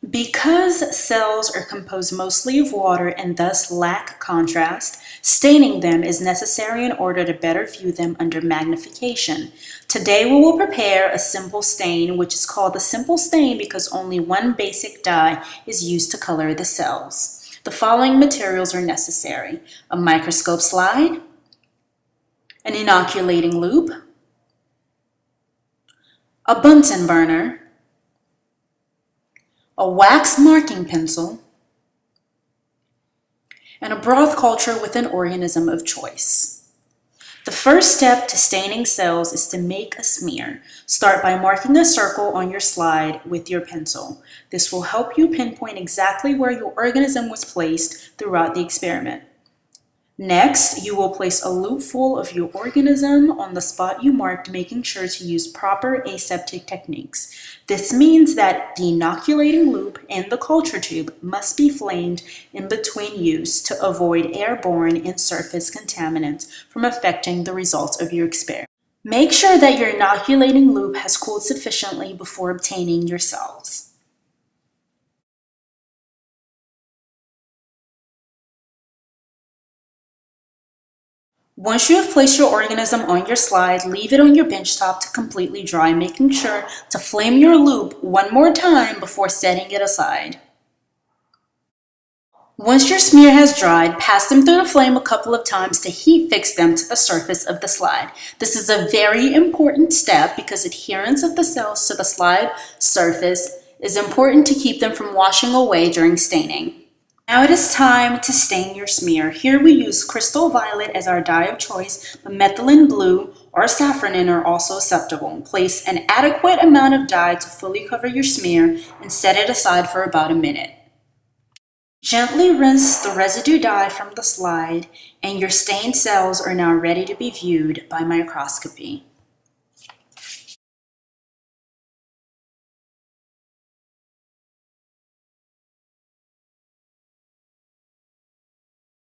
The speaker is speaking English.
Because cells are composed mostly of water and thus lack contrast, staining them is necessary in order to better view them under magnification. Today we will prepare a simple stain, which is called a simple stain because only one basic dye is used to color the cells. The following materials are necessary: a microscope slide, an inoculating loop, a Bunsen burner, a wax marking pencil, and a broth culture with an organism of choice. The first step to staining cells is to make a smear. Start by marking a circle on your slide with your pencil. This will help you pinpoint exactly where your organism was placed throughout the experiment. Next, you will place a loop full of your organism on the spot you marked, making sure to use proper aseptic techniques. This means that the inoculating loop and the culture tube must be flamed in between use to avoid airborne and surface contaminants from affecting the results of your experiment. Make sure that your inoculating loop has cooled sufficiently before obtaining your cells. Once you have placed your organism on your slide, leave it on your bench top to completely dry, making sure to flame your loop one more time before setting it aside. Once your smear has dried, pass them through the flame a couple of times to heat fix them to the surface of the slide. This is a very important step because adherence of the cells to the slide surface is important to keep them from washing away during staining. Now it is time to stain your smear. Here we use crystal violet as our dye of choice, but methylene blue or safranin are also acceptable. Place an adequate amount of dye to fully cover your smear and set it aside for about a minute. Gently rinse the residue dye from the slide, and your stained cells are now ready to be viewed by microscopy.